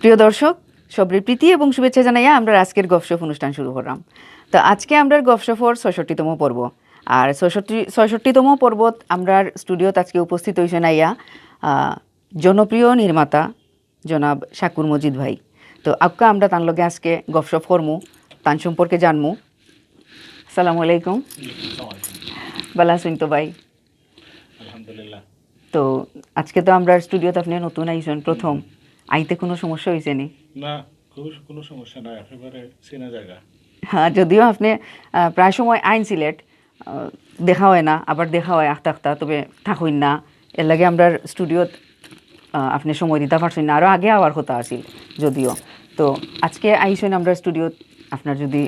প্রিয় দর্শক, সবরের প্রীতি এবং শুভেচ্ছা জানাইয়া আমরা আজকের গপশপ অনুষ্ঠান শুরু করলাম। তো আজকে আমরা গপশপর ৬৬তম পর্ব। আর ৬৬তম পর্বত আমরা স্টুডিওত আজকে উপস্থিত হয়েছেন আইয়া জনপ্রিয় নির্মাতা জনাব শাকুর মজিদ ভাই। তো আক্কা আমরা তার লগে আজকে গপশপ করমু, তান সম্পর্কে জানমু। আসসালামু আলাইকুম। বালা আছেন তো ভাই? আলহামদুলিল্লাহ। তো আজকে তো আমরা স্টুডিওতে আপনি নতুন আইছেন, প্রথম আইতে কোনো সমস্যা হয়েছে নি? না, কোনো সমস্যা নাই, একেবারে চেনা জায়গা। হ্যাঁ, যদিও আপনি প্রায় সময় আইন সিলেট দেখা হয় না, আবার দেখা হয় আখতা আখতা, তবে থাকুন না, এর লাগে আমরা স্টুডিওত আপনি সময় দিতে পারছেন না, আরও আগে আওয়ার কথা আছিল যদিও। তো আজকে আইসেন আমরা স্টুডিওত, আপনার যদি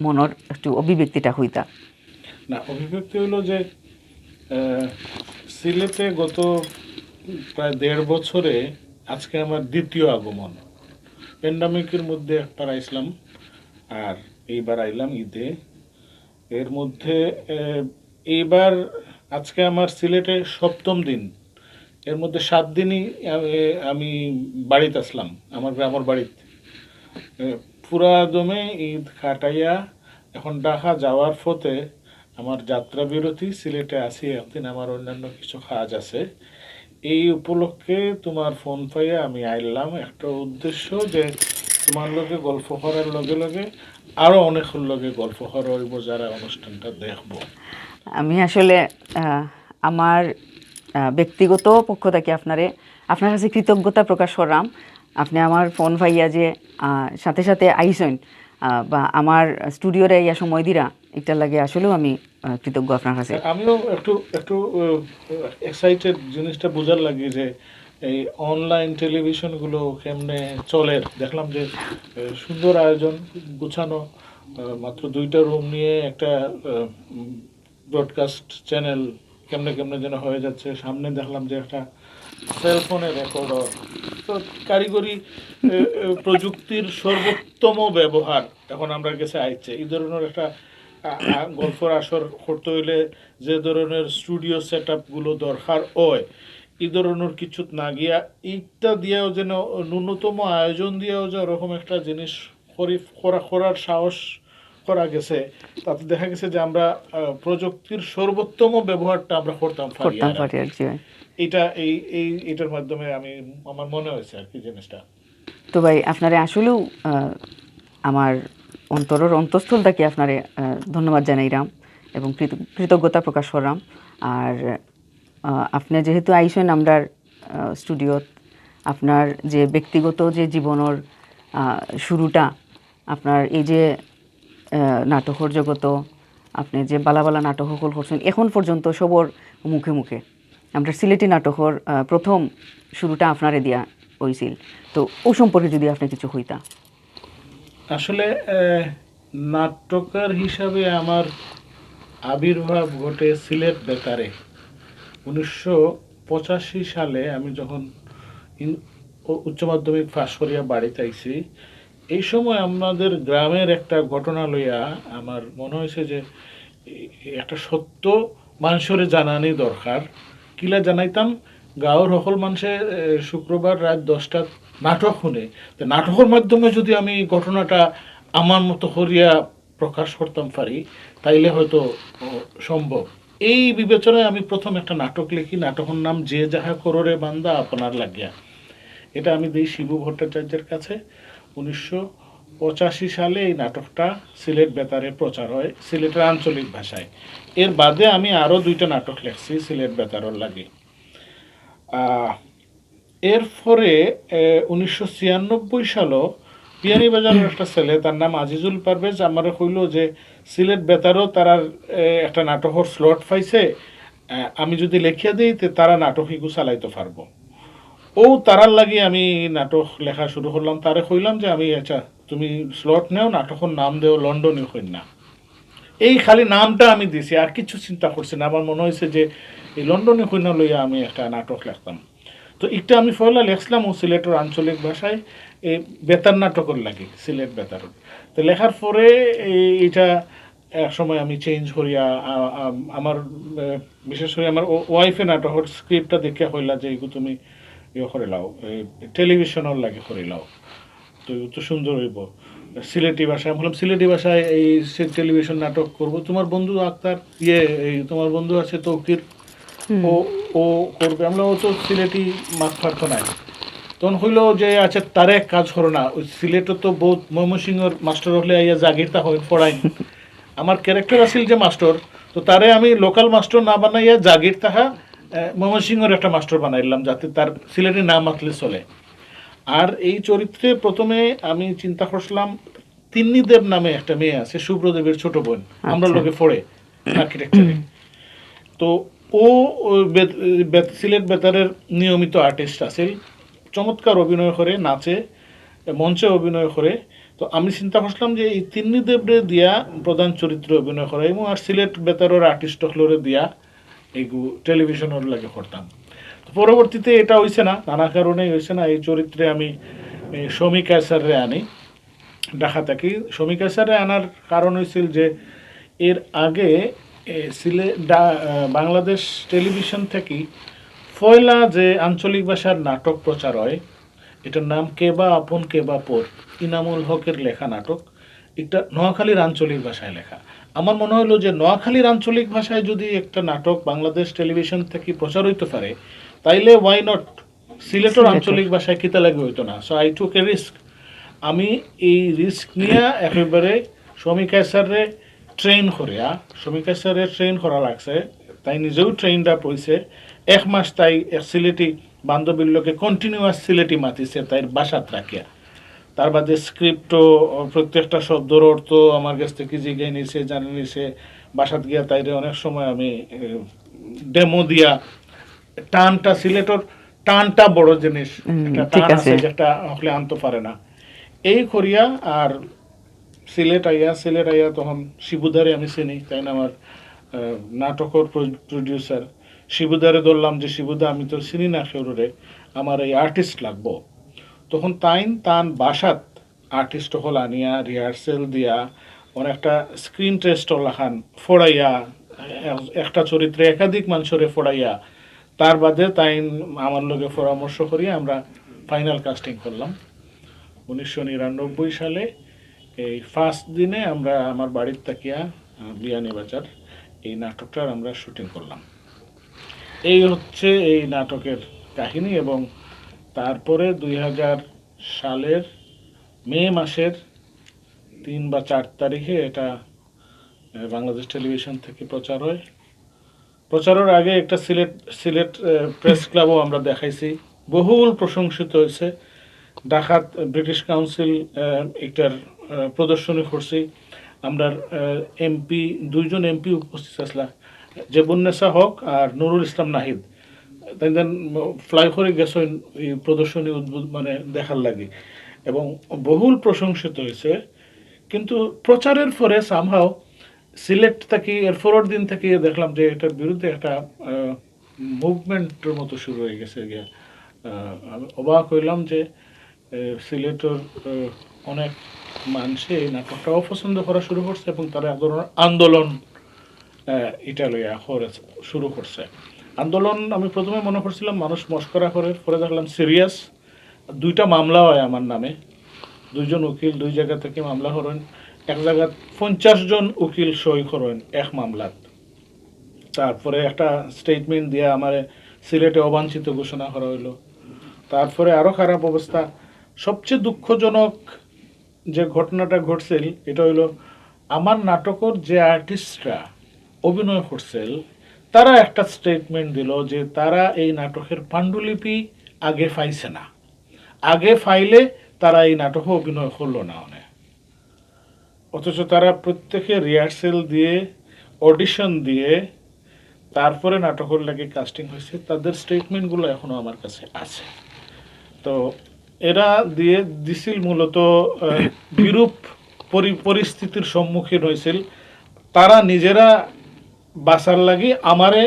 মনের একটু অভিব্যক্তিটা হইতা। না, অভিব্যক্তি হলো যে সিলেটে গত প্রায় ১.৫ বছরে আজকে আমার দ্বিতীয় আগমন। প্যান্ডামিকের মধ্যে একবার আইসলাম, আর এইবার আইলাম ঈদে। এর মধ্যে এইবার আজকে আমার সিলেটে ৭ম দিন। এর মধ্যে ৭ দিনই আমি বাড়িতে আসলাম, আমার গ্রামের বাড়িতে। পুরা দমে ঈদ কাটাইয়া এখন ঢাকা যাওয়ার পথে আমার যাত্রা বিরতি, সিলেটে আসি একদিন, আমার অন্যান্য কিছু কাজ আছে। এই উপলক্ষে তোমার ফোন পাইয়া আমি আইলাম, একটা উদ্দেশ্য যে তোমার লগে গল্প করার লগে লগে আরও অনেকের লগে গল্প করা হইব যারা অনুষ্ঠানটা দেখব। আমি আসলে আমার ব্যক্তিগত পক্ষ থেকে আপনার কাছে কৃতজ্ঞতা প্রকাশ করলাম। আপনি আমার ফোন পাইয়া যে সাথে সাথে আইসেন বা আমার স্টুডিওরে ইয়া সময় দিরা, এটার লাগে আসলেও আমি কৃতজ্ঞ আপনার কাছে। আমিও একটু একটু এক্সাইটেড জিনিসটা বোঝার লাগে যে এই অনলাইন টেলিভিশনগুলো কেমনে চলে। দেখলাম যে সুন্দর আয়োজন, গুছানো, মাত্র 2টা রুম নিয়ে একটা ব্রডকাস্ট চ্যানেল কেমনে কেমনে যেন হয়ে যাচ্ছে। সামনে দেখলাম যে একটা সেলফোনের রেকর্ডার। তো কারিগরি প্রযুক্তির সর্বোত্তম ব্যবহার এখন আমরা কাছে আইছে। এই ধরনের একটা গল্পের আসর করতে হইলে যে ধরনের স্টুডিও সেট আপগুলো দরকার হয়, এই ধরনের কিছু না গিয়া এইটা দিয়েও যেন ন্যূনতম আয়োজন দিয়েও যে ওরকম একটা জিনিস করার সাহস করা গেছে, তাতে দেখা গেছে যে আমরা প্রযুক্তির সর্বোত্তম ব্যবহারটা আমরা করতাম পারি। এটা এটার মাধ্যমে আমার মনে হয়েছে আর কি জিনিসটা। তো ভাই, আপনারে আসলেও আমার অন্তরের অন্তঃস্থল থেকে আপনারে ধন্যবাদ জানাইলাম এবং কৃতজ্ঞতা প্রকাশ করলাম। আর আপনি যেহেতু আইসেন আমরা স্টুডিওত, আপনার যে ব্যক্তিগত যে জীবনের শুরুটা, আপনার এই যে নাটকের জগত, আপনি যে বালা বালা নাটক সকল করছেন এখন পর্যন্ত সবর মুখে মুখে, আমরা সিলেটি নাটকের প্রথম শুরুটা আপনারে দিয়া হয়েছিল। তো ও সম্পর্কে যদি আপনি কিছু হইতা। আসলে নাট্যকার হিসাবে আমার আবির্ভাব ঘটে সিলেট বেতারে ১৯৮৫ সালে। আমি যখন উচ্চ মাধ্যমিক পাশ করিয়া বাড়িতে আইছি, এই সময় আমাদের গ্রামের একটা ঘটনা লইয়া আমার মনে হয়েছে যে একটা সত্য মানুষের জানানি দরকার। কিলা জানাইতাম, গাঁৱৰ সকল মানুষে শুক্রবার রাত 10টাত নাটক শুনে, তো নাটকের মাধ্যমে যদি আমি ঘটনাটা আমার মতো করিয়া প্রকাশ করতাম পারি, তাইলে হয়তো সম্ভব। এই বিবেচনায় আমি প্রথম একটা নাটক লিখি। নাটকের নাম যে যাহা কররে বান্দা আপনার লাগিয়া। এটা আমি দিই শিবু ভট্টাচার্যের কাছে। ১৯৮৫ সালে এই নাটকটা সিলেট বেতারে প্রচার হয়, সিলেটের আঞ্চলিক ভাষায়। এর বাদে আমি আরও 2টা নাটক লিখছি সিলেট বেতারের লাগে। এরপরে ১৯৯৬ সালও বিয়ানীবাজারের একটা ছেলে, তার নাম আজিজুল পারভেজ, আমার কইল যে সিলেট বেতারও তারা একটা নাটকের স্লট পাইছে, আমি যদি লেখিয়া দিই তো তারা নাটক এগু চালাইতে পারবো। ও তারার লাগে আমি নাটক লেখা শুরু করলাম। তারে কইলাম যে আমি আচ্ছা তুমি স্লট নেও, নাটকের নাম দেও লন্ডনে কন্যা। এই খালি নামটা আমি দিছি, আর কিছু চিন্তা করছি না। আমার মনে হয়েছে যে এই লন্ডনে কন্যা লইয়া আমি একটা নাটক লিখতাম। তো একটা আমি পয়লা লেখলাম ও সিলেটের আঞ্চলিক ভাষায় এই বেতার নাটকের লাগে, সিলেট বেতার। তো লেখার পরে এইটা এক সময় আমি চেঞ্জ করিয়া আমার বিশেষ করে আমার ওয়াইফে নাটকের স্ক্রিপ্টটা দেখে হইলা যে এগুলো তুমি ইয়ে করে লাও, টেলিভিশনের লাগে করে লাও, তো তো সুন্দর হইব সিলেটি ভাষায়। আমি বললাম সিলেটি ভাষায় এই টেলিভিশন নাটক করব। তোমার বন্ধু আক্তার এই তোমার বন্ধু আছে তৌকির, ও ও করবে। আমরা ও তো সিলেটি মাথার্থ নাই। তখন হইলো যে আচ্ছা তারে এক কাজ করো না, ওই সিলেটও তো বহুত ময়মনসিংহের মাস্টার হলে আইয়া জাগিরটা হয় পড়াইন। আমার ক্যারেক্টার আছিল যে মাস্টার, তো তারে আমি লোকাল মাস্টার না বানাইয়া জাগির তাহা ময়মনসিংহের একটা মাস্টার বানাইলাম, যাতে তার সিলেটি নাম মাতলে চলে। আর এই চরিত্রে প্রথমে আমি চিন্তা করছিলাম তিন্নিদেব নামে একটা মেয়ে আছে, শুভ্রদেবের ছোট বোন, আমরা লোকে পড়ে আর্কিটেকচারে। তো ও সিলেট বেতারের নিয়মিত আর্টিস্ট আছে, চমৎকার অভিনয় করে, নাচে, মঞ্চে অভিনয় করে। তো আমি চিন্তা করছিলাম যে এই তিন্নিদেবরে দিয়া প্রধান চরিত্রে অভিনয় করা এবং আর সিলেট বেতারের আর্টিস্ট হলরে দিয়া এইগু টেলিভিশনের লাগে করতাম। পরবর্তীতে এটা হয়েছে না, নানা কারণেই হয়েছে না। এই চরিত্রে আমি শমিক আসারে আনি ঢাকা থাকি। শমিক আসারে আনার কারণ হয়েছিল যে এর আগে বাংলাদেশ টেলিভিশন থেকে ফয়লা যে আঞ্চলিক ভাষার নাটক প্রচার হয়, এটার নাম কে বা আপন কে বা পর, ইনামুল হকের লেখা নাটক। এটা নোয়াখালীর আঞ্চলিক ভাষায় লেখা। আমার মনে হলো যে নোয়াখালীর আঞ্চলিক ভাষায় যদি একটা নাটক বাংলাদেশ টেলিভিশন থেকে প্রচার হইতে পারে, তাইলে ওয়াই নট সিলেটের আঞ্চলিক ভাষায় কিতা লাগে হইতো না। So I took A risk. আমি এই রিস্ক নিয়ে একেবারে শমিকা স্যারে ট্রেন করিয়া, শমিকা স্যারে ট্রেন করা লাগছে, তাই নিজেও ট্রেনটা পড়ছে। এক মাস তাই এক সিলেটি বান্ধবীর লোকে কন্টিনিউয়াস সিলেটি মাতিছে তাই বাসাত রাখিয়া। তার বাদে স্ক্রিপ্টও প্রত্যেকটা শব্দর অর্থ আমার কাছ থেকে জিজ্ঞাসা নিছে, জানে নিছে। বাসাত গিয়া তাইরে অনেক সময় আমি ডেমো দিয়া, টানটা সিলেটর টানটা বড় জিনিস, একটা টান আছে যেটা হলে আনতে পারে না এই করিয়া। আর সিলেট আইয়া তখন শিবুদারে আমি চিনি, তাই না আমার নাটকের প্রডিউসার শিবুদারে ধরলাম যে শিবুদা আমি তো চিনি না সেউরে, আমার এই আর্টিস্ট লাগবো। তখন তান বাসাত আর্টিস্ট হল আনিয়া রিহার্সেল দিয়া অনেকটা স্ক্রিন টেস্ট লাখান ফোড়াইয়া, একটা চরিত্রে একাধিক মানুষরে ফোড়াইয়া, তার বাদে তাইন আমার লগে পরামর্শ করিয়া আমরা ফাইনাল কাস্টিং করলাম 1999 সালে। এই ফার্স্ট দিনে আমরা আমার বাড়ির তাকিয়া বিয়ানীবাজার এই নাটকটার আমরা শুটিং করলাম। এই হচ্ছে এই নাটকের কাহিনী। এবং তারপরে 2000 সালের মে মাসের 3 বা 4 তারিখে এটা বাংলাদেশ টেলিভিশন থেকে প্রচার হয়। প্রচারের আগে একটা সিলেট প্রেস ক্লাবও আমরা দেখাইছি, বহুল প্রশংসিত হয়েছে। ঢাকাত ব্রিটিশ কাউন্সিল একটার প্রদর্শনী করছি। আমরা এমপি, 2জন এমপি উপস্থিত আসলা, জেবুন্নেসা হক আর নুরুল ইসলাম নাহিদ। তাই ফ্লাই করে গেছে এই প্রদর্শনী মানে দেখার লাগে এবং বহুল প্রশংসিত হয়েছে। কিন্তু প্রচারের পরে সামহাও সিলেক্ট থাকি এর পরের দিন থেকে দেখলাম যে এটার বিরুদ্ধে একটা মুভমেন্টের মতো শুরু হয়ে গেছে গিয়া। আমি অবাক হইলাম যে সিলেটের অনেক মানুষে এই নাটকটা অপছন্দ করা শুরু করছে এবং তারা এক ধরনের আন্দোলন এটা লইয়া শুরু করছে। আন্দোলন আমি প্রথমে মনে করছিলাম মানুষ মস্করা করে, পরে দেখলাম সিরিয়াস। 2টা মামলা হয় আমার নামে, 2জন উকিল 2 জায়গা থেকে মামলা করেন। এক জায়গা 50 জন উকিল সই করেন এক মামলাত। তারপরে একটা স্টেটমেন্ট দিয়ে আমার সিলেটে অবাঞ্ছিত ঘোষণা করা হইলো। তারপরে আরও খারাপ অবস্থা। সবচেয়ে দুঃখজনক যে ঘটনাটা ঘটছিল এটা হইল আমার নাটকের যে আর্টিস্টরা অভিনয় করছিল তারা একটা স্টেটমেন্ট দিল যে তারা এই নাটকের পাণ্ডুলিপি আগে পাইছে না, আগে ফাইলে তারা এই নাটকে অভিনয় করলো না। অথচ তারা প্রত্যেকে রিহার্সেল দিয়ে, অডিশন দিয়ে তারপরে নাটকের লাগে কাস্টিং হয়েছে। তাদের স্টেটমেন্টগুলো এখনো আমার কাছে আছে। তো এরা দিছিল মূলত বিরূপ পরিস্থিতির সম্মুখীন হয়েছিল। তারা নিজেরা বাঁচার লাগি আমারে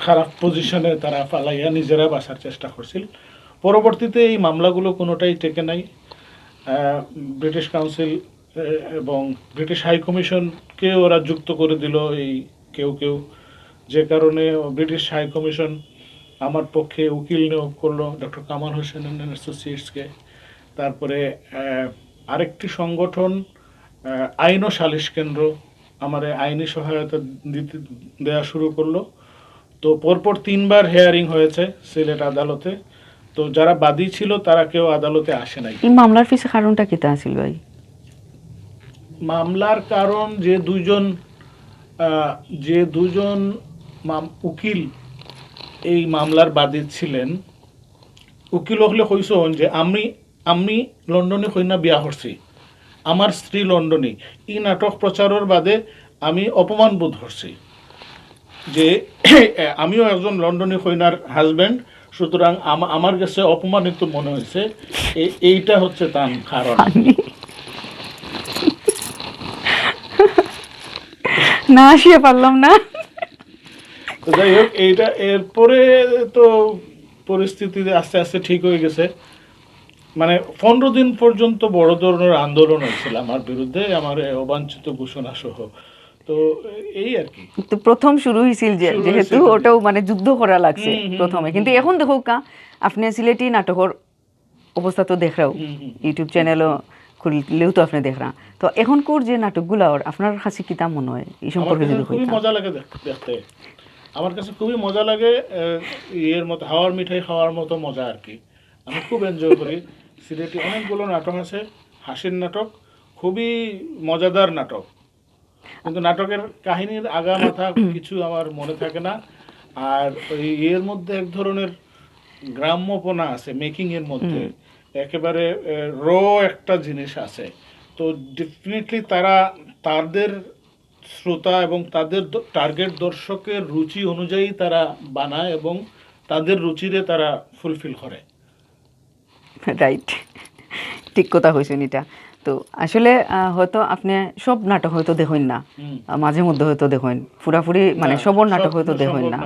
খারাপ পজিশনে তারা ফালাইয়া নিজেরা বাঁচার চেষ্টা করছিল। পরবর্তীতে এই মামলাগুলো কোনোটাই টেকে নাই। ব্রিটিশ কাউন্সিল এবং ব্রিটিশ হাই কমিশনকে ওরা যুক্ত করে দিল এই কেউ, যে কারণে ব্রিটিশ হাই কমিশন আমার পক্ষে উকিল নিয়োগ করলো ডক্টর কামাল হোসেন অ্যান্ড অ্যাসোসিয়েটসকে। তারপরে আরেকটি সংগঠন আইন ও সালিশ কেন্দ্র আমার আইনি সহায়তা দিতে দেওয়া শুরু করলো। তো পরপর 3বার হেয়ারিং হয়েছে সিলেট আদালতে। তো যারা বাদী ছিল তারা কেউ আদালতে আসে নাই। এই মামলার পিছে কারণটা কিতা আছিল ভাই? মামলার কারণ যে দুজন উকিল এই মামলার বাদী ছিলেন, উকিল হলে কইসন যে আমি লন্ডনে কইনা বিয়া করছি, আমার স্ত্রী লন্ডনে, এই নাটক প্রচারের বাদে আমি অপমান বোধ করছি যে আমিও একজন লন্ডনে কইনার হাজব্যান্ড, সুতরাং আমার কাছে অপমানিত মনে হয়েছে। এইটা হচ্ছে তার কারণ। না আসিয়ে পারলাম না। তো যাই হোক, এইটা এরপরে তো পরিস্থিতি আস্তে আস্তে ঠিক হয়ে গেছে। মানে 15 দিন পর্যন্ত বড় ধরনের আন্দোলন হয়েছিল আমার বিরুদ্ধে, আমার অবাঞ্ছিত ঘোষণা সহ। তো এই আর কি। তো প্রথম শুরু হয়েছিল যেহেতু ওটাও মানে যুদ্ধ করা লাগছে প্রথমে, কিন্তু এখন দেখো কা আপনি সিলেটি নাটকের অবস্থা তো দেখরাও, ইউটিউব চ্যানেলও খুললেও তো আপনি দেখরা। তো এখনকার যে নাটকগুলো আপনার কাছে কিতা মনে হয় এই সম্পর্কে যদি খুবই মজা লাগে দেখতে। আমার কাছে খুবই মজা লাগে, এর মতো হাওয়ার মিঠাই খাওয়ার মতো মজা আর কি। আমি খুব এনজয় করি। সিলেটি অনেকগুলো নাটক আছে, হাসির নাটক, খুবই মজাদার নাটক, কিন্তু নাটকের কাহিনীর আগা মাথা কিছু আমার মনে থাকে না। আর এর মধ্যে এক ধরনের গ্রাম্যপনা আছে মেকিং এর মধ্যে, একেবারে র একটা জিনিস আছে। তো ডেফিনেটলি তারা তাদের শ্রোতা এবং তাদের টার্গেট দর্শকের রুচি অনুযায়ী তারা বানায় এবং তাদের রুচিরে তারা ফুলফিল করে। রাইট, ঠিক কথা হয়েছেন এটা। তো আসলে হয়তো আপনি সব নাটক হয়তো দেখেন না, মাঝে মধ্যে হয়তো দেখেন, পুরাপুরি মানে সবর নাটক হয়তো দেখেন না।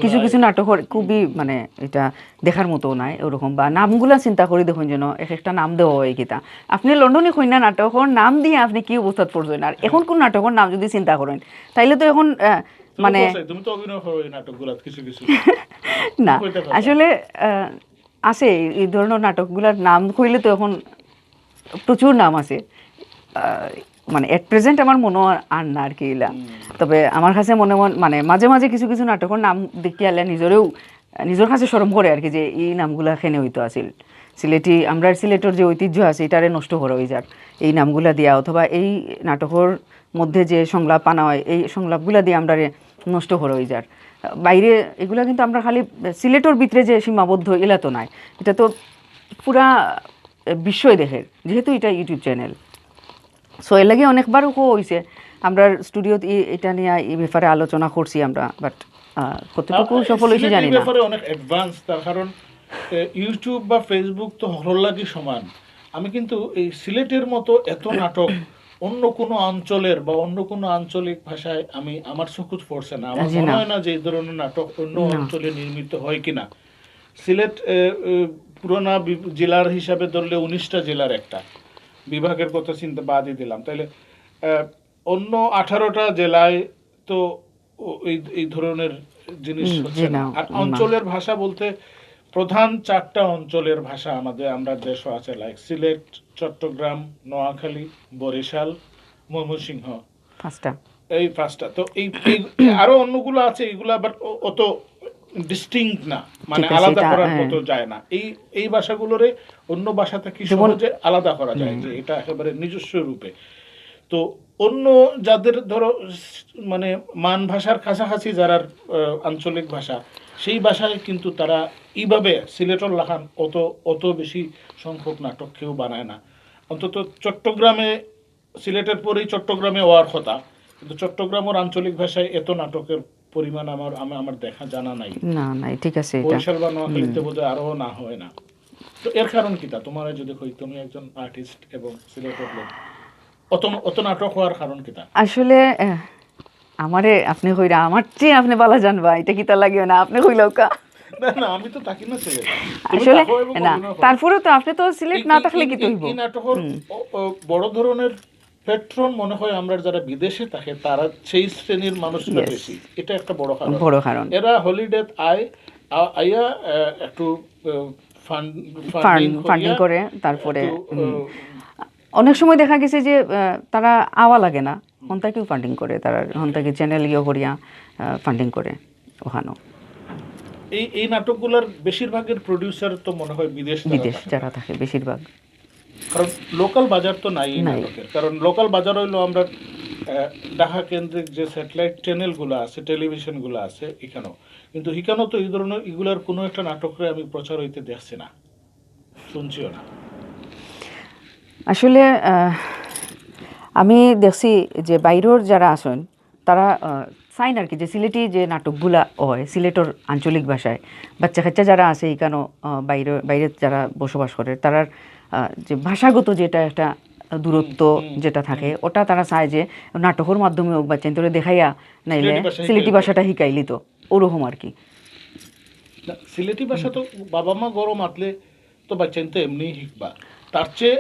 কিছু কিছু নাটক খুবই মানে এটা দেখার মতো নাই ওরকম, বা নামগুলা চিন্তা করে দেখুন যেন এক একটা নাম দেওয়া হয় কিতা। আপনি লন্ডনে কইনা নাটকের নাম দিয়ে আপনি কি অবস্থা পড়ছেন, আর এখন কোন নাটকের নাম যদি চিন্তা করেন তাইলে তো এখন মানে না আসলে আছে এই ধরনের নাটকগুলোর নাম কইলে তো এখন প্রচুর নাম আছে, মানে এট প্রেজেন্ট আমার মনে আর না আর কি এলা। তবে আমার কাছে মানে মাঝে মাঝে কিছু কিছু নাটকের নাম দেখি আলে নিজের কাছে শরম করে আর কি, যে এই নামগুলা এখানে হইতো আসিল। সিলেটি আমরা সিলেটের যে ঐতিহ্য আছে এটারে নষ্ট করা হয়ে যাক এই নামগুলা দিয়া, অথবা এই নাটকের মধ্যে যে সংলাপ আনা হয় এই সংলাপগুলা দিয়ে আমরা নষ্ট করা হয়ে যাক। বাইরে এগুলা কিন্তু আমরা খালি সিলেটের ভিতরে যে সীমাবদ্ধ এলা তো নাই, এটা তো পুরা বিশ্বই দেখে, যেহেতু এটা ইউটিউব চ্যানেল। সো এর লাগে অনেকবারও হয়েছে আমরা স্টুডিওত এটা নিয়ে এই ব্যাপারে আলোচনা করছি আমরা, বাট কতটুকু সফল হয়েছে জানি না। অনেক অ্যাডভান্স, তার কারণ ইউটিউব বা ফেসবুক তো হরলাগি সমান। আমি কিন্তু এই সিলেটের মতো এত নাটক অন্য কোনো অঞ্চলের বা অন্য কোনো আঞ্চলিক ভাষায় আমার চোখে পড়ছে না। আমার মনে হয় না যে এই ধরনের নাটক অন্য অঞ্চলে নির্মিত হয় কিনা। সিলেট পুরোনা জেলার হিসাবে ধরলে 19টা জেলার একটা বিভাগের কথা চিন্তা বাদই দিলাম, তাইলে অন্য 18টা জেলায় তো এই ধরনের জিনিস হচ্ছে না। আর অঞ্চলের ভাষা বলতে প্রধান 4টা অঞ্চলের ভাষা আমরা দেশে আছে, লাইক সিলেট, চট্টগ্রাম, নোয়াখালী, বরিশাল, ময়মনসিংহ, এই 5টা। তো এই আরো অন্যগুলো আছে, এগুলো আবার অত ডিস্টিংক্ট না, মানে আলাদা করার মতো যায় না। এই ভাষাগুলোরে অন্য ভাষা থেকে সহজে আলাদা করা যায়, যে এটা একেবারে নিজস্ব রূপে। তো অন্য যাদের ধরো মানে মান ভাষার কাছাকাছি যারা আঞ্চলিক ভাষা, সেই ভাষায় কিন্তু তারা এইভাবে সিলেটর লেখান অত বেশি সংখ্যক নাটক কেউ বানায় না। অন্তত চট্টগ্রামে, সিলেটের পরেই চট্টগ্রামে হওয়ার কথা, কিন্তু চট্টগ্রামের আঞ্চলিক ভাষায় এত নাটকের পরিমাণ আমার দেখা জানা নাই। ঠিক আছে, বরিশাল বা নোয়াখালীতে বোধহয় আরো না হয় না। তো এর কারণ কি তা তোমার যদি কই, তুমি একজন আর্টিস্ট এবং সিলেটের লোক, অত নাটক হওয়ার কারণ কি তা? আসলে আমারে আপনি কইরা আমার চেয়ে আপনি বালা জানবা, এটা কি তা লাগে না আপনি কইলাও কা না আমি তো তাকি না সিলেট আসলে না, তারপরে তো আপনি তো সিলেট না থাকলে কি হইব। এই নাটকের বড় ধরনের পেট্রন মনে হয় আমরা যারা বিদেশে থাকে তারা সেই শ্রেণীর মানুষরা Yes. বেশি, এটা একটা বড় কারণ। বড় কারণ এরা হলিডে আইয়া একটু ফান্ডিং করে তারপরে অনেক সময় দেখা গেছে যে তারা আওয়া লাগে না হন্তাকেও ফান্ডিং করে, তারা হন্তাকে চ্যানেল ইয়ে করিয়া ফান্ডিং করে ওখানো। এই নাটকগুলোর বেশিরভাগের প্রডিউসার তো মনে হয় বিদেশ যারা থাকে বেশিরভাগ, কারণ লোকাল বাজার তো নাই নাটকের। কারণ লোকাল বাজার হইলো আমরা ঢাকা কেন্দ্রিক যে স্যাটেলাইট চ্যানেলগুলো আছে, টেলিভিশনগুলো আছে এখানেও, কিন্তু এখানেও তো এই ধরনের এগুলার কোনো একটা নাটকের আমি প্রচার হইতে দেখছি না, শুনছিও না। আসলে আমি দেখছি যে বাইরের যারা আসেন তারা চাইন আর কি যে সিলেটি যে নাটকগুলা হয় সিলেটর আঞ্চলিক ভাষায়, বাচ্চা কাচ্চা যারা আছে এখানেও বাইরে যারা বসবাস করে তারা যে ভাষাগত যেটা একটা দূরত্ব যেটা থাকে ওটা তারা চায় যে নাটকের মাধ্যমে হোক বাচ্চা তোরে দেখাইয়া নাইলে সিলেটি ভাষাটা শিখাইলি তো ওরকম আর কি। সিলেটি ভাষা তো বাবা মা গরম আতলে তো বাচ্চা তো এমনি শিখবা, তার চেয়ে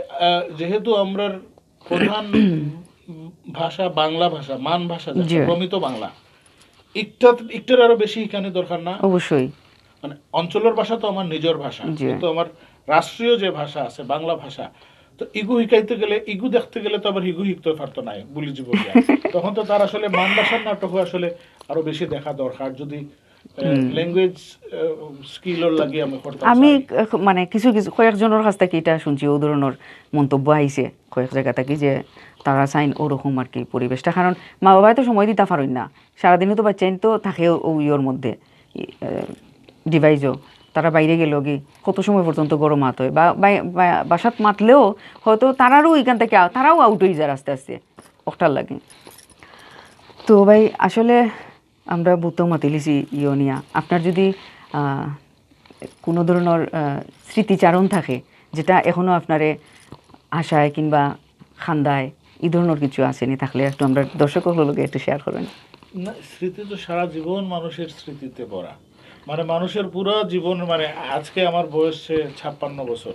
যেহেতু আমরা প্রধান ভাষা বাংলা ভাষা, মান ভাষা প্রমিত বাংলা, একটার আরো বেশি এখানে দরকার না? অবশ্যই, মানে অঞ্চলের ভাষা তো আমার নিজের ভাষা, কিন্তু আমার রাষ্ট্রীয় যে ভাষা আছে বাংলা ভাষা, তো ইগু শিখাইতে গেলে ইগু দেখতে গেলে তো আবার ইগু শিখতে পারতো না বলি জীবন, তখন তো তার আসলে মান ভাষার নাটক আসলে আরো বেশি দেখা দরকার। যদি ল্যাঙ্গুয়েজ স্কিলর লাগে আমি মানে কিছু কয়েকজনের কাছ থেকে এটা শুনছি, ও ধরনের মন্তব্য আইছে কয়েক জায়গা থেকে যে তারা চাইন ওরকম আর কি পরিবেশটা, কারণ মা বাবাই তো সময় দিতে পারেন না, সারাদিনও তো বাচ্চাইন তো থাকে ও ইয়োর মধ্যে ডিভাইসও, তারা বাইরে গেলেও কি কত সময় পর্যন্ত গরম হাত হয়, বা বাসাত মাতলেও হয়তো তারারও এখান থেকে তারাও আউট হয়ে যায় আস্তে আস্তে অক্টার লাগে। তো ভাই আসলে আমরা বুঝতেও মাতিলিছি ইয়নিয়া, আপনার যদি কোনো ধরনের স্মৃতিচারণ থাকে যেটা এখনও আপনারে আশায় কিংবা খান্দায় এই ধরনের কিছু আসেনি, থাকলে একটু আমরা দর্শকগুলোর লোকে একটু শেয়ার করবেন। না, স্মৃতি তো সারা জীবন মানুষের স্মৃতিতে ভরা, মানে মানুষের পুরো জীবন, মানে আজকে আমার বয়স 56 বছর,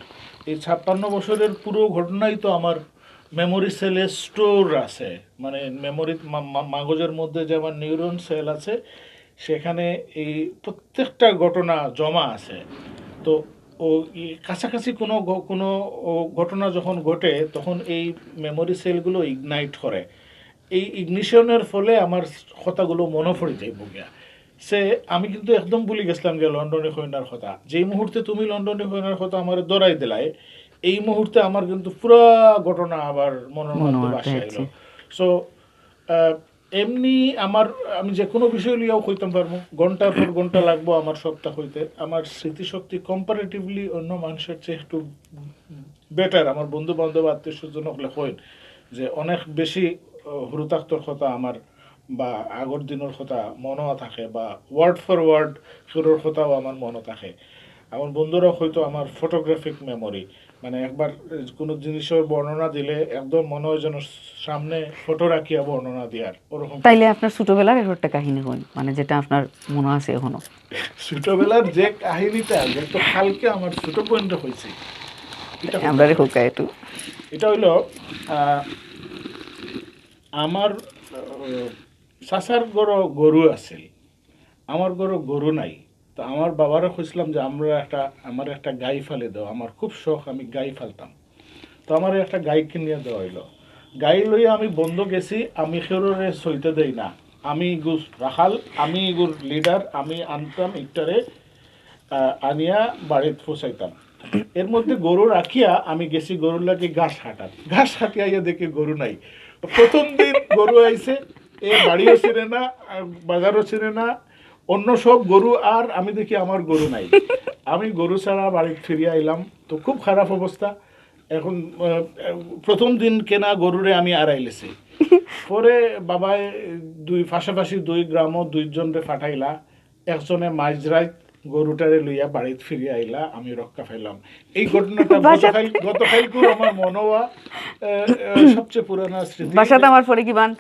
এই 56 বছরের পুরো ঘটনাই তো আমার মেমোরি সেলে স্টোর আছে, মানে মেমোরি মগজের মধ্যে যে আমার নিউরন সেল আছে সেখানে এই প্রত্যেকটা ঘটনা জমা আছে। তো ও কাছাকাছি কোনো কোনো ঘটনা যখন ঘটে তখন এই মেমোরি সেলগুলো ইগনাইট করে, এই ইগনিশনের ফলে আমার কথাগুলো মনে পড়ে যায় বুকে। আমি কিন্তু একদম ভুলে গেছিলাম যে লন্ডনে হইনার কথা, যেই মুহূর্তে তুমি লন্ডনে হইনার কথা আমার দৌড়াই দিলাই, এই মুহূর্তে আমার কিন্তু পুরা ঘটনা আবার মনের মধ্যে বাসা এলো। সো এমনি আমি যে কোনো বিষয় লিয়াও কইতাম পারবো, ঘন্টার পর ঘন্টা লাগবো আমার সপ্তাহ হইতে। আমার স্মৃতিশক্তি কম্পারেটিভলি অন্য মানুষের চেয়ে একটু বেটার। আমার বন্ধু বান্ধব আত্মীয় স্বজন হলে হয় যে অনেক বেশি হুরুতাক্তর কথা আমার বা আগর দিনের কথা মনেও থাকে, বা ওয়ার্ড ফর ওয়ার্ড শুরুর কথাও আমার মনে থাকে। আমার বন্ধুরা হয়তো আমার ফটোগ্রাফিক মেমোরি, মানে একবার কোনো জিনিসের বর্ণনা দিলে একদম মনে হয় যেন সামনে ফটো রাখিয়া বর্ণনা দেওয়ার ওরকম। তাইলে আপনার ছোটবেলার একটা কাহিনী হন, মানে যেটা আপনার মনে আছে এখনো? ছোটবেলার যে কাহিনীটা তো কালকে আমার ছোট পয়েন্ট হয়েছে, আমরা হোকা একটু, এটা হইলো আমার চাচার গরু আছে, আমার গরু নাই। তো আমার বাবারা খুঁজলাম যে আমার একটা গাই ফালে দাও, আমার খুব শখ, আমি গাই ফালতাম। তো আমার একটা গাই কিনিয়ে দেওয়া হইলো। গাই লইয়া আমি বন্ধ গেছি, আমি খেরোরে সইতে দেই না, আমি ইগুর রাখাল, আমি ইগুর লিডার, আমি আনতাম ইটারে আনিয়া বাড়িতে পৌঁছাইতাম। এর মধ্যে গরু রাখিয়া আমি গেছি গরুর লাগে ঘাস হাঁটিয়া দেখি গরু নাই। প্রথম দিন গরু আইছে, এ বাড়িও ছিঁড়ে না, বাজারও ছিঁড়ে না, অন্য সব গরু, আর আমি দেখি আমার গরু নাই। আমি গরু ছাড়া বাড়িতে ফিরে আইলাম, তো খুব খারাপ অবস্থা। এখন প্রথম দিন কেনা গরুরে আমি আড়াইলেছি, পরে বাবায় পাশাপাশি 2 গ্রামও 2 জনরে ফাটাইলা, একজনে মাঝরাত গরুটারে লইয়া বাড়িতে ফিরে আইলা, আমি রক্ষা পাইলাম। এই ঘটনাটা গতকালকে আমার মনে হওয়া সবচেয়ে পুরানা স্মৃতি। বাসাতে আমার পরে কিবান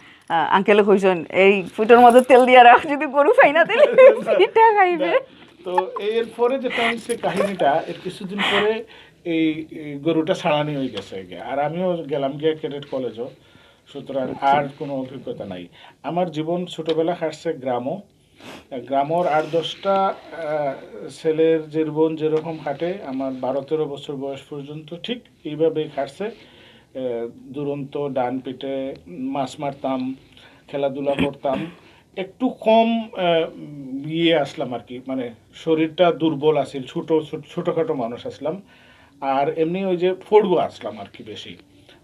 আঙ্কেলে কইছেন এই ফুটোর মধ্যে তেল দিয়া রাখ, যদি গরু খাই না তেল পিঠা খাইবে। তো এর পরে যেটা হচ্ছে কাহিনীটা, এর কিছুদিন পরে এই গরুটা ছাড়ানি হয়ে গেছে, আর আমিও গেলাম গিয়ে ক্যাডেট কলেজও। সুতরাং আর কোনো অভিজ্ঞতা নাই। আমার জীবন ছোটবেলা কাটছে গ্রামও, গ্রামের 8-10টা ছেলের জীবন যেরকম কাটে আমার 12-13 বছর বয়স পর্যন্ত ঠিক এইভাবেই কাটছে। দুরন্ত ডান পিঠে মাছ মারতাম, খেলাধুলা করতাম, একটু কম আসলাম আর কি, মানে শরীরটা দুর্বল আছিল, ছোটোখাটো মানুষ আসলাম। আর এমনি ওই যে পড়বো আসলাম আর কি বেশি,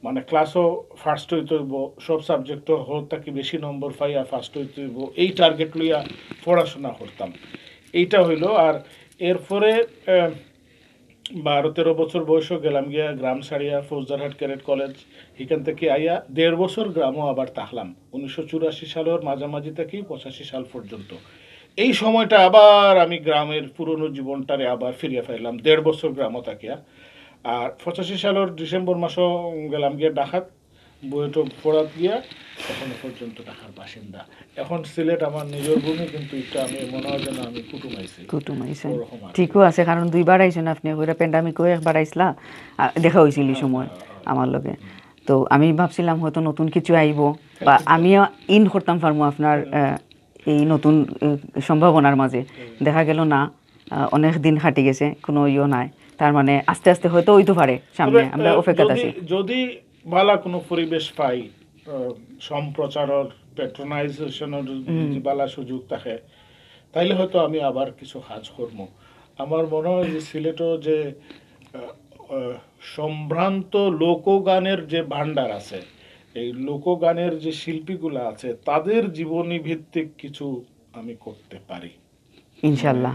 মানে ক্লাসও ফার্স্ট হইতে হইব, সব সাবজেক্টও হোক তাকে বেশি নম্বর পাইয়া ফার্স্ট হইতে হইব, এই টার্গেট লইয়া পড়াশোনা করতাম। এইটা হইলো। আর এরপরে 12-13 বছর বয়সও গেলাম গিয়া গ্রাম ছাড়িয়া ফৌজদারহাট ক্যাডেট কলেজ, এখান থেকে আইয়া 1.5 বছর গ্রামও আবার থাকলাম 1984 সালের মাঝামাঝি থেকে 85 সাল পর্যন্ত। এই সময়টা আবার আমি গ্রামের পুরনো জীবনটারে আবার ফিরিয়ে ফেললাম 1.5 বছর গ্রামও থাকিয়া। আর 85 সালের ডিসেম্বর মাসও গেলাম গিয়া ডাকাত, বইটো পড়াত গিয়া এখনো পর্যন্ত ঢাকার বাসিন্দা। এখন সিলেট আমার নিজের ভূমি, কিন্তু এটা আমি মনে হয় যেন আমি কুটুমাইছি। ঠিকও আছে, কারণ 2বার আইছেন আপনি, ওইটা প্যান্ডামিকও একবার আইসলা, দেখা হয়েছিল এই সময় আমার লগে। তো আমি ভাবছিলাম হয়তো নতুন কিছু আইব বা আমিও ইন করতাম পারবো আপনার এই নতুন সম্ভাবনার মাঝে। দেখা গেল না, অনেক দিন হাঁটি গেছে, কোনো ইয়ে নাই। তার মানে আস্তে আস্তে হয়তো হইতে পারে সামনে, আমরা অপেক্ষাতে আছি। যদি ভালো কোনো পরিবেশ পাই, সম্প্রচারের প্যাট্রোনাইজেশনের যদি ভালো সুযোগ থাকে, তাইলে হয়তো আমি আবার কিছু কাজ করবো। আমার মনে হয় যে সিলেটও যে সম্ভ্রান্ত লোকগানের যে ভান্ডার আছে, এই লোকগানের যে শিল্পীগুলো আছে, তাদের জীবনী ভিত্তিক কিছু আমি করতে পারি ইনশাআল্লাহ।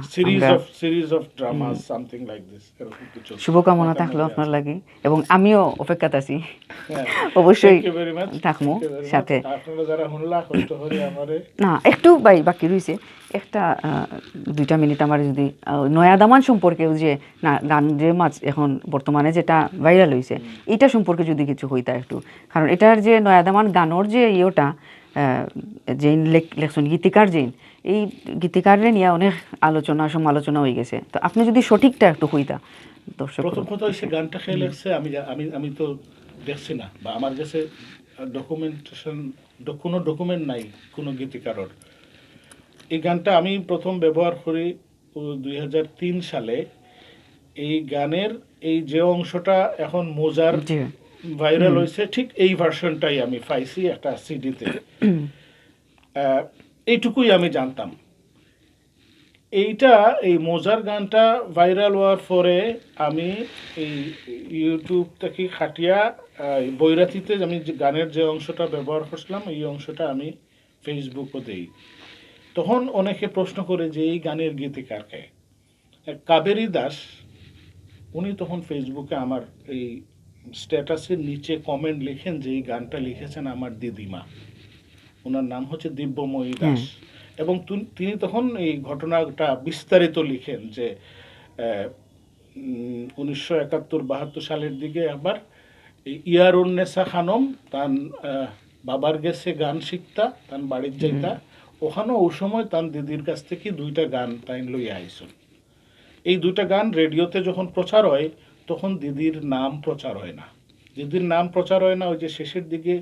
Series of dramas something like this, এরকম কিছু শুভকামনা থাকলো আপনার লাগি, এবং আমিও অপেক্ষাতে আছি। অবশ্যই থাকবো সাথে। আপনারা যারা শুনলা কষ্ট করে আমারে না একটু বাকি রয়েছে একটা 2টা মিনিট আমার, যদি নয়া দামান সম্পর্কে যে না গান যে মাছ এখন বর্তমানে যেটা ভাইরাল হয়েছে, এটা সম্পর্কে যদি কিছু হইতা একটু, কারণ এটার যে নয়া দামান গানোর যে ইয়েটা যে লেখছেন গীতিকার, যে এই গীতিকারে নিয়ে অনেক আলোচনা সমালোচনা হয়ে গেছে। তো আপনি যদি সঠিকটা একটু হইতা দর্শক। প্রথম কথা হচ্ছে গানটা খেয়ে লেগছে, আমি তো দেখছি না, বা আমার কাছে ডকুমেন্টেশন কোনো ডকুমেন্ট নাই কোনো গীতিকারর। এই গানটা আমি প্রথম ব্যবহার করি 2003 সালে। এই গানের এই যে অংশটা এখন মোজার ভাইরাল হয়েছে, ঠিক এই ভার্সনটাই আমি পাইছি একটা সিডিতে। এইটুকুই আমি জানতাম। এই মোজার গানটা ভাইরাল হওয়ার পরে আমি এই ইউটিউব থেকে খাটিয়া বৈরাতিতে আমি যে গানের যে অংশটা ব্যবহার করছিলাম, এই অংশটা আমি ফেসবুকও দেই। তখন অনেকে প্রশ্ন করে যে এই গানের গীতিকার কে? কাবেরী দাস, উনি তখন ফেসবুকে আমার এই স্ট্যাটাসের নিচে কমেন্ট লিখেন যে এই গানটা লিখেছেন আমার দিদিমা, ওনার নাম হচ্ছে দিব্যময়ী দাস। এবং তিনি তখন এই ঘটনাটা বিস্তারিত লিখেন যে 1971-72 সালের দিকে একবার ইয়ারুন্নেসা খানম তান বাবার গেছে গান শিখতা, তান বাড়ির যাইতা, ওখানে ওই সময় তান দিদির কাছ থেকে 2টা গান তাই লইয়া আইসুন। এই 2টা গান রেডিওতে যখন প্রচার হয়, তখন দিদির নাম প্রচার হয় না। দিদির নাম প্রচার হয় না, ওই যে শেষের দিকে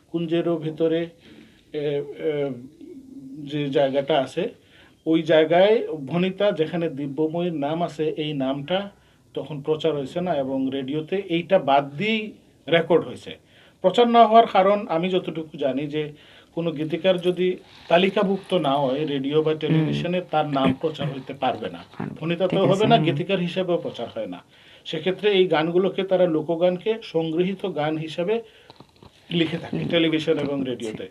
কুঞ্জেরও ভিতরে যে জায়গাটা আছে, ওই জায়গায় ভনিতা যেখানে দিব্যময়ীর নাম আছে, এই নামটা তখন প্রচার হয়েছে না, এবং রেডিওতে এইটা বাদ দিয়েই রেকর্ড হয়েছে। প্রচার না হওয়ার কারণ আমি যতটুকু জানি যে কোনো গীতিকার যদি তালিকাভুক্ত না হয় রেডিও বা টেলিভিশনে, তার নাম প্রচার হইতে পারবে না, ভনিতা তো হবে না, গীতিকার হিসেবেও প্রচার হয় না। সেক্ষেত্রে এই গানগুলোকে তারা লোকগানকে সংগৃহীত গান হিসাবে লিখে থাকে টেলিভিশন এবং রেডিওতে।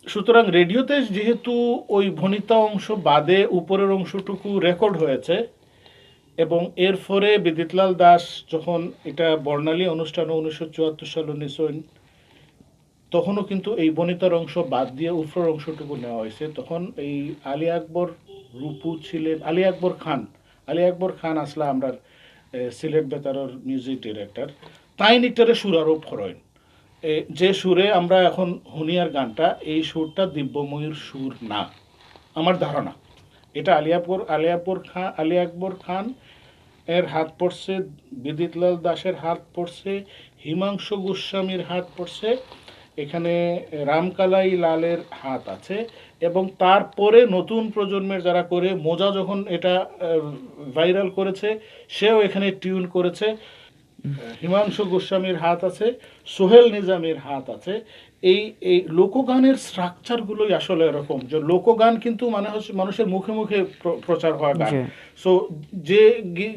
সুতরাং রেডিওতে যেহেতু ওই ভনিতা অংশ বাদে উপরের অংশটুকু রেকর্ড হয়েছে, এবং এর ফলে বিদিতলাল দাস যখন এটা বর্ণালী অনুষ্ঠান 1974 সালে নিশ্চয়, তখনও কিন্তু এই বনিতার অংশ বাদ দিয়ে উপরের অংশটুকু নেওয়া হয়েছে। তখন এই আলী আকবর রূপু ছিলেন, আলী আকবর খান আসলা আমরা সিলেট বেতারের মিউজিক ডিরেক্টর, তাই নিটারে সুর আরোপ করেন। যে সুরে আমরা এখন হুনিয়ার গানটা, এই সুরটা দিব্যময়ীর সুর না আমার ধারণা। এটা আলী আকবর খান এর হাত পড়ছে, বিদিতলাল দাসের হাত পড়ছে, হিমাংশু গোস্বামীর হাত পড়ছে, এখানে রামকালাই লালের হাত আছে, এবং তারপরে নতুন প্রজন্মের যারা করে, মোজা যখন এটা ভাইরাল করেছে সেও এখানে টিউন করেছে। হিমাংশু গোস্বামীর হাত আছে, সোহেল নিজামের হাত আছে। এই এই লোকগানের স্ট্রাকচারগুলোই আসলে এরকম, যে লোকগান কিন্তু মানে হচ্ছে মানুষের মুখে মুখে প্রচার হওয়া গান। জি। সো যে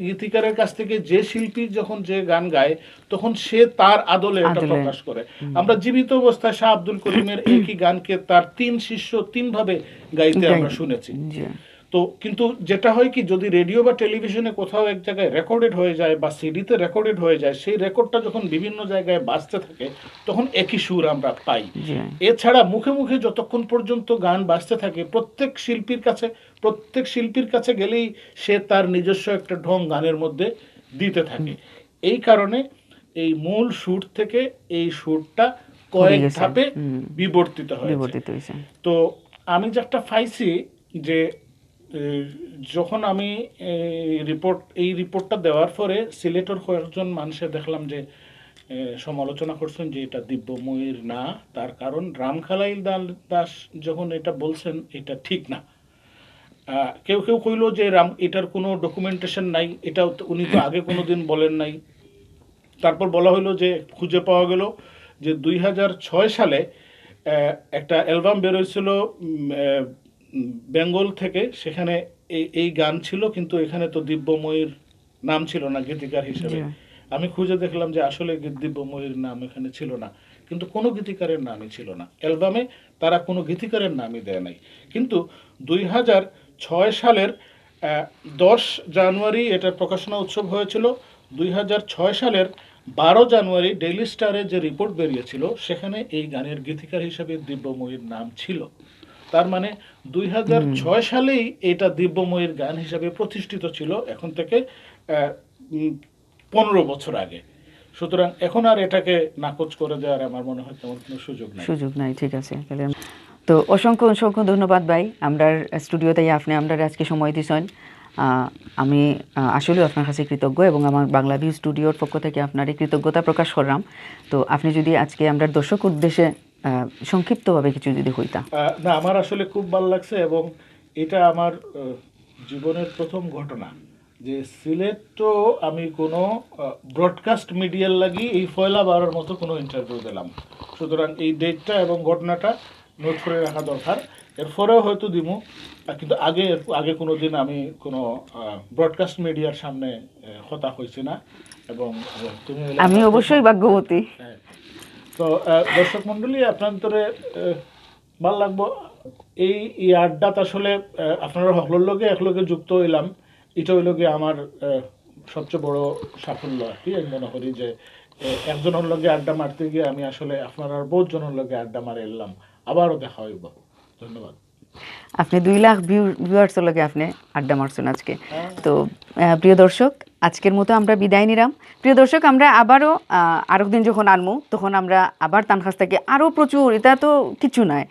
গীতিকারের কাছ থেকে যে শিল্পী যখন যে গান গায়, তখন সে তার আদলে এটা আদলে। প্রকাশ করে। আমরা জীবিত অবস্থায় শাহ আব্দুল করিমের একই গানকে তার 3 শিষ্য 3 ভাবে গাইতে আমরা শুনেছি। জি। তো কিন্তু যেটা হয় কি, যদি রেডিও বা টেলিভিশনে কোথাও এক জায়গায় রেকর্ডেড হয়ে যায় বা সিডিতে রেকর্ডেড হয়ে যায়, সেই রেকর্ডটা যখন বিভিন্ন জায়গায় বাজতে থাকে তখন একই সুর আমরা পাই। জি। এছাড়া মুখে মুখে যতক্ষণ পর্যন্ত গান বাজতে থাকে, প্রত্যেক শিল্পীর কাছে গেলেই সে তার নিজস্ব একটা ঢং গানের মধ্যে দিতে থাকে। এই কারণে এই মূল সুর থেকে এই সুরটা কয়েক গেছে। ধাপে বিবর্তিত বিবর্তিত হয়েছে। হয়েছে। তো আমি যেটা পাইছি যে যখন আমি এই রিপোর্টটা দেওয়ার পরে সিলেটের কয়েকজন মানুষের দেখলাম যে সমালোচনা করছেন যে এটা দিব্যময়ীর না। তার কারণ রামখালাই দাস যখন এটা বলছেন এটা ঠিক না। কেউ কেউ কইলো যে এটার কোনো ডকুমেন্টেশন নাই, এটা উনি তো আগে কোনো দিন বলেন নাই। তারপর বলা হলো যে খুঁজে পাওয়া গেল যে 2006 সালে একটা অ্যালবাম বেরোয়ছিল বেঙ্গল থেকে, সেখানে এই গান ছিল, কিন্তু এখানে তো দিব্যময়ীর নাম ছিল না গীতিকার হিসেবে। জি। আমি খুঁজে দেখলাম যে আসলে দিব্যময়ীর নাম এখানে ছিল না, কিন্তু কোনো গীতিকারের নামই ছিল না অ্যালবামে, তারা কোনো গীতিকারের নামই দেয় নাই। কিন্তু 2006 সালের 10 জানুয়ারি এটার প্রকাশনা উৎসব হয়েছিল। 2006 সালের 12 জানুয়ারি ডেইলি স্টারে যে রিপোর্ট বেরিয়েছিল, সেখানে এই গানের গীতিকার হিসেবে দিব্যময়ীর নাম ছিল। তার মানে 2006 সালেই এটা দিব্যময়ীর গান হিসাবে প্রতিষ্ঠিত ছিল, এখন থেকে 15 বছর আগে। সুতরাং এখন আর এটাকে নাকচ করে দেওয়ার আমার মনে হয় তেমন কোনো সুযোগ নাই। ঠিক আছে। তাহলে তো অসংখ্য অসংখ্য ধন্যবাদ ভাই, আমরা স্টুডিওতে আপনি আমরা আজকে সময় দিয়েছেন। আমি আসলে আপনার কাছে কৃতজ্ঞ, এবং আমার বাংলা ভিউ স্টুডিওর পক্ষ থেকে আপনার এই কৃতজ্ঞতা প্রকাশ করলাম। তো আপনি যদি আজকে আমরা দর্শক উদ্দেশ্যে সংক্ষিপ্তভাবে কিছু যদি হইতা। না, আমার আসলে খুব ভালো লাগছে, এবং এটা আমার জীবনের প্রথম ঘটনা যে সিলেটও আমি কোনো ব্রডকাস্ট মিডিয়ার লাগি এই ফয়লা বারের মতো কোনো ইন্টারভিউ দিলাম। সুতরাং এই ডেটটা এবং ঘটনাটা নোট করে রাখা দরকার। এরপরেও হয়তো দিমু, কিন্তু আগে কোনো দিন আমি কোনো ব্রডকাস্ট মিডিয়ার সামনে কথা হয়েছি না। এবং তুমি আমি অবশ্যই ভাগ্যবতী। হ্যাঁ। তো দর্শক মণ্ডলী, আপনাদের ভালো লাগবো এই আড্ডাত আসলে আপনারা সকলের লগে একলগে যুক্ত হইলাম। এটা হইল গিয়ে আমার সবচেয়ে বড় সাফল্য আর কি। আমি মনে করি যে একজনের লগে আড্ডা মারতে গিয়ে আমি আসলে আপনার আর বহুত জনের লগে আড্ডা মারে এলাম। আবারও দেখা হইব। ধন্যবাদ। আপনি 2 লাখ ভিউয়ার্সের লগে আপনি আড্ডা মারছেন আজকে। তো প্রিয় দর্শক, আজকের মতো আমরা বিদায় নিলাম। প্রিয় দর্শক, আমরা আবারও আরেকদিন যখন আনমু তখন আমরা আবার তার কাছ থেকে আরও প্রচুর, এটা তো কিছু নাই,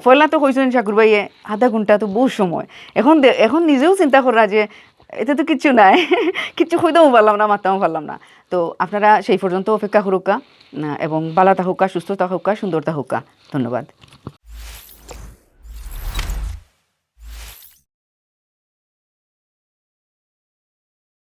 পয়লা তো হয়েছেন শাকুর ভাইয়ে আধা ঘন্টা তো বহু সময়। এখন নিজেও চিন্তা করা যে এটা তো কিছু নাই, কিচ্ছু হইতেও পারলাম না, মারতেও পারলাম না। তো আপনারা সেই পর্যন্ত অপেক্ষা করুকা, এবং বালা থাকুকা, সুস্থ থাকুকা, সুন্দর থাকুকা। ধন্যবাদ।